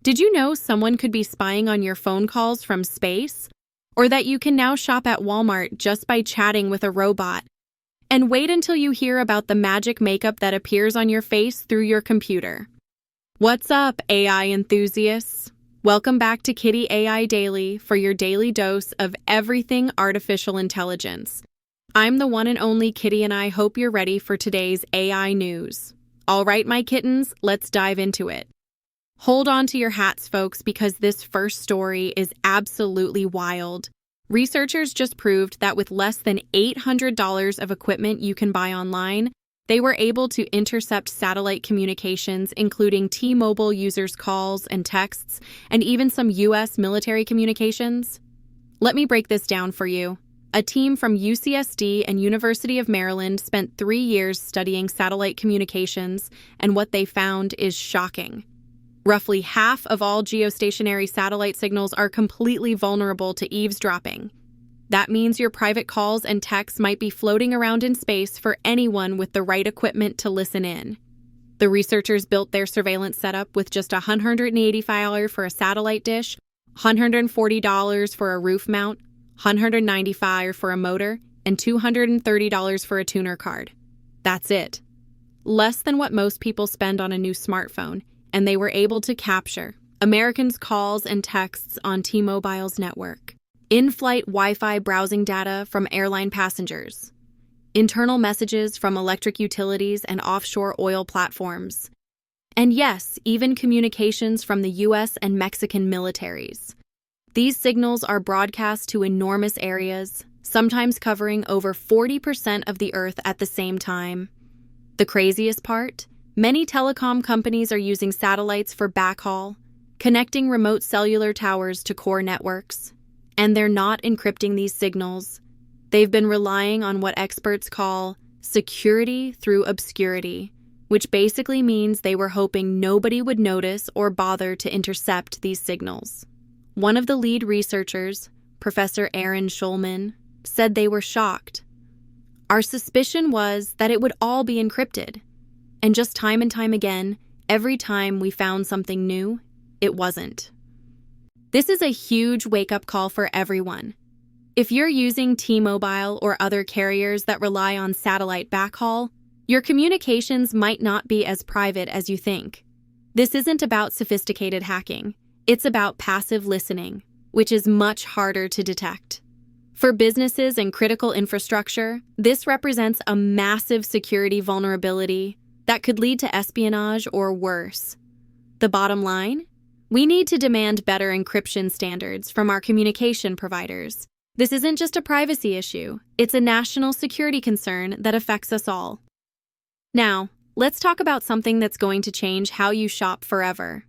Did you know someone could be spying on your phone calls from space? Or that you can now shop at Walmart just by chatting with a robot? And wait until you hear about the magic makeup that appears on your face through your computer. What's up, AI enthusiasts? Welcome back to Kitty AI Daily for your daily dose of everything artificial intelligence. I'm the one and only Kitty, and I hope you're ready for today's AI news. All right, my kittens, let's dive into it. Hold on to your hats, folks, because this first story is absolutely wild. Researchers just proved that with less than $800 of equipment you can buy online, they were able to intercept satellite communications, including T-Mobile users' calls and texts, and even some U.S. military communications. Let me break this down for you. A team from UCSD and University of Maryland spent 3 years studying satellite communications, and what they found is shocking. Roughly half of all geostationary satellite signals are completely vulnerable to eavesdropping. That means your private calls and texts might be floating around in space for anyone with the right equipment to listen in. The researchers built their surveillance setup with just $185 for a satellite dish, $140 for a roof mount, $195 for a motor, and $230 for a tuner card. That's it. Less than what most people spend on a new smartphone, and they were able to capture Americans' calls and texts on T-Mobile's network, in-flight Wi-Fi browsing data from airline passengers, internal messages from electric utilities and offshore oil platforms, and yes, even communications from the U.S. and Mexican militaries. These signals are broadcast to enormous areas, sometimes covering over 40% of the Earth at the same time. The craziest part? Many telecom companies are using satellites for backhaul, connecting remote cellular towers to core networks. And they're not encrypting these signals. They've been relying on what experts call security through obscurity, which basically means they were hoping nobody would notice or bother to intercept these signals. One of the lead researchers, Professor Aaron Schulman, said they were shocked. Our suspicion was that it would all be encrypted. And just time and time again, every time we found something new, it wasn't. This is a huge wake-up call for everyone. If you're using T-Mobile or other carriers that rely on satellite backhaul, your communications might not be as private as you think. This isn't about sophisticated hacking. It's about passive listening, which is much harder to detect. For businesses and critical infrastructure, this represents a massive security vulnerability that could lead to espionage or worse. The bottom line? We need to demand better encryption standards from our communication providers. This isn't just a privacy issue, it's a national security concern that affects us all. Now, let's talk about something that's going to change how you shop forever.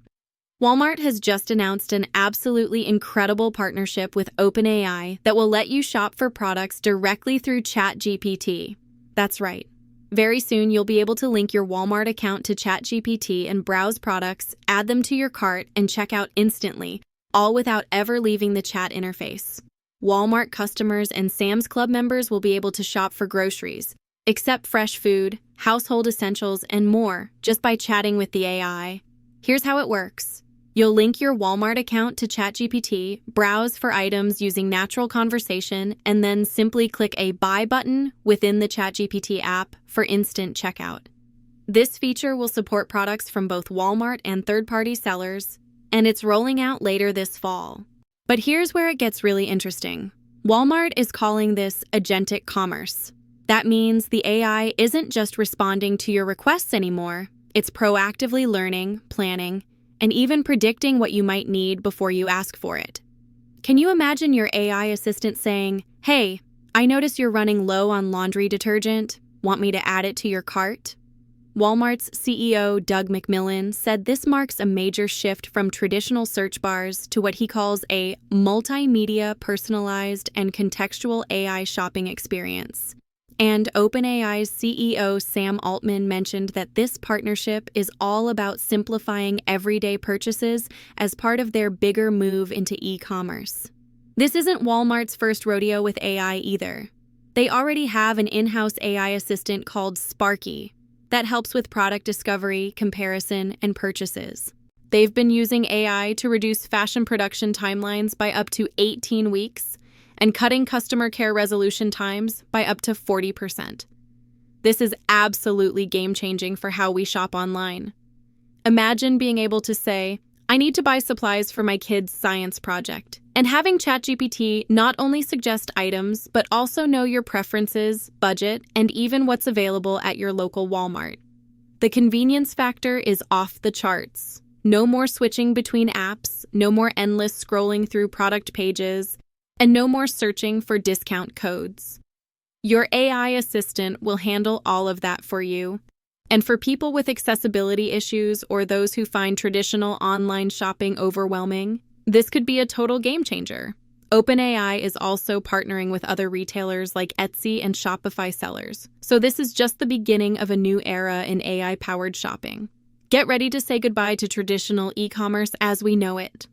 Walmart has just announced an absolutely incredible partnership with OpenAI that will let you shop for products directly through ChatGPT. That's right. Very soon, you'll be able to link your Walmart account to ChatGPT and browse products, add them to your cart, and check out instantly, all without ever leaving the chat interface. Walmart customers and Sam's Club members will be able to shop for groceries, accept fresh food, household essentials, and more just by chatting with the AI. Here's how it works. You'll link your Walmart account to ChatGPT, browse for items using natural conversation, and then simply click a Buy button within the ChatGPT app for instant checkout. This feature will support products from both Walmart and third-party sellers, and it's rolling out later this fall. But here's where it gets really interesting. Walmart is calling this agentic commerce. That means the AI isn't just responding to your requests anymore. It's proactively learning, planning, and even predicting what you might need before you ask for it. Can you imagine your AI assistant saying, "Hey, I notice you're running low on laundry detergent. Want me to add it to your cart?" Walmart's CEO, Doug McMillon, said this marks a major shift from traditional search bars to what he calls a multimedia, personalized, and contextual AI shopping experience. And OpenAI's CEO Sam Altman mentioned that this partnership is all about simplifying everyday purchases as part of their bigger move into e-commerce. This isn't Walmart's first rodeo with AI either. They already have an in-house AI assistant called Sparky that helps with product discovery, comparison, and purchases. They've been using AI to reduce fashion production timelines by up to 18 weeks and cutting customer care resolution times by up to 40%. This is absolutely game-changing for how we shop online. Imagine being able to say, "I need to buy supplies for my kid's science project," and having ChatGPT not only suggest items, but also know your preferences, budget, and even what's available at your local Walmart. The convenience factor is off the charts. No more switching between apps, no more endless scrolling through product pages, and no more searching for discount codes. Your AI assistant will handle all of that for you. And for people with accessibility issues or those who find traditional online shopping overwhelming, this could be a total game changer. OpenAI is also partnering with other retailers like Etsy and Shopify sellers. So this is just the beginning of a new era in AI-powered shopping. Get ready to say goodbye to traditional e-commerce as we know it.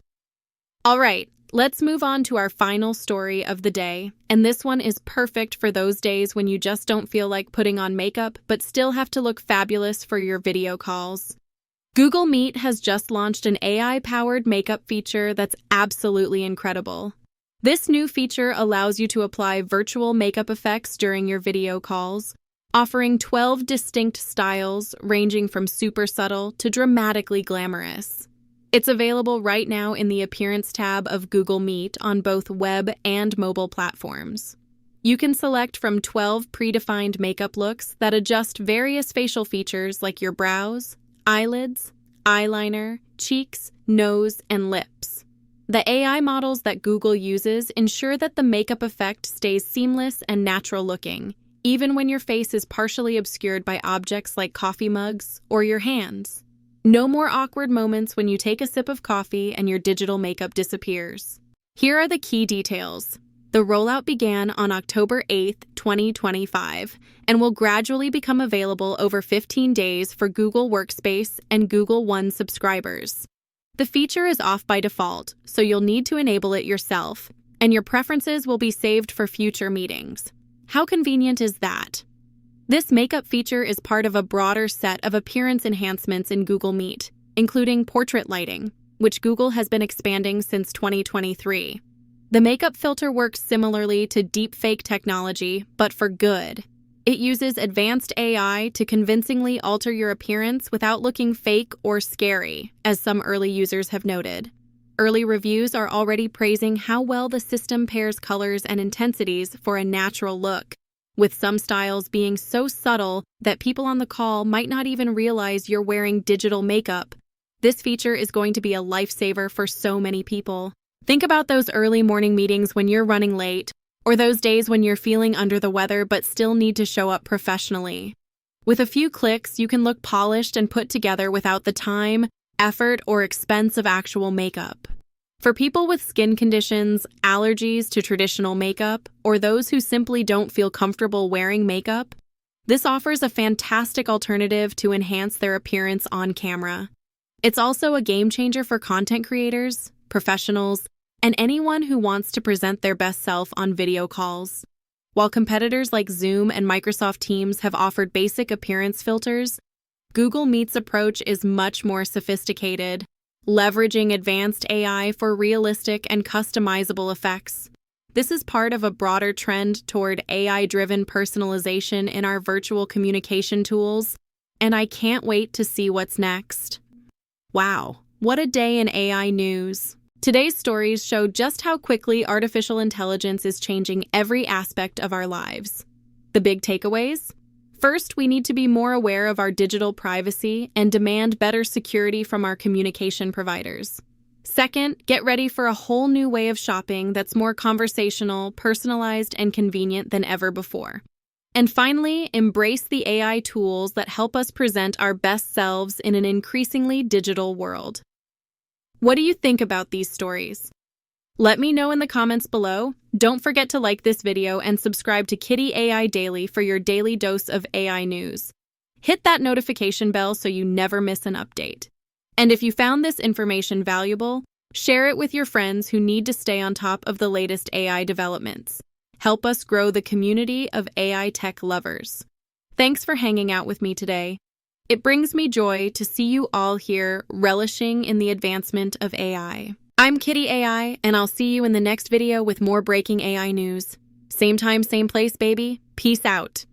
All right, let's move on to our final story of the day. And this one is perfect for those days when you just don't feel like putting on makeup, but still have to look fabulous for your video calls. Google Meet has just launched an AI-powered makeup feature that's absolutely incredible. This new feature allows you to apply virtual makeup effects during your video calls, offering 12 distinct styles ranging from super subtle to dramatically glamorous. It's available right now in the Appearance tab of Google Meet on both web and mobile platforms. You can select from 12 predefined makeup looks that adjust various facial features like your brows, eyelids, eyeliner, cheeks, nose, and lips. The AI models that Google uses ensure that the makeup effect stays seamless and natural looking, even when your face is partially obscured by objects like coffee mugs or your hands. No more awkward moments when you take a sip of coffee and your digital makeup disappears. Here are the key details. The rollout began on October 8, 2025, and will gradually become available over 15 days for Google Workspace and Google One subscribers. The feature is off by default, so you'll need to enable it yourself, and your preferences will be saved for future meetings. How convenient is that? This makeup feature is part of a broader set of appearance enhancements in Google Meet, including portrait lighting, which Google has been expanding since 2023. The makeup filter works similarly to deepfake technology, but for good. It uses advanced AI to convincingly alter your appearance without looking fake or scary, as some early users have noted. Early reviews are already praising how well the system pairs colors and intensities for a natural look, with some styles being so subtle that people on the call might not even realize you're wearing digital makeup. This feature is going to be a lifesaver for so many people. Think about those early morning meetings when you're running late, or those days when you're feeling under the weather but still need to show up professionally. With a few clicks, you can look polished and put together without the time, effort, or expense of actual makeup. For people with skin conditions, allergies to traditional makeup, or those who simply don't feel comfortable wearing makeup, this offers a fantastic alternative to enhance their appearance on camera. It's also a game changer for content creators, professionals, and anyone who wants to present their best self on video calls. While competitors like Zoom and Microsoft Teams have offered basic appearance filters, Google Meet's approach is much more sophisticated, leveraging advanced AI for realistic and customizable effects. This is part of a broader trend toward AI-driven personalization in our virtual communication tools, and I can't wait to see what's next. Wow, what a day in AI news! Today's stories show just how quickly artificial intelligence is changing every aspect of our lives. The big takeaways? First, we need to be more aware of our digital privacy and demand better security from our communication providers. Second, get ready for a whole new way of shopping that's more conversational, personalized, and convenient than ever before. And finally, embrace the AI tools that help us present our best selves in an increasingly digital world. What do you think about these stories? Let me know in the comments below. Don't forget to like this video and subscribe to Kitty AI Daily for your daily dose of AI news. Hit that notification bell so you never miss an update. And if you found this information valuable, share it with your friends who need to stay on top of the latest AI developments. Help us grow the community of AI tech lovers. Thanks for hanging out with me today. It brings me joy to see you all here relishing in the advancement of AI. I'm Kitty AI, and I'll see you in the next video with more breaking AI news. Same time, same place, baby. Peace out.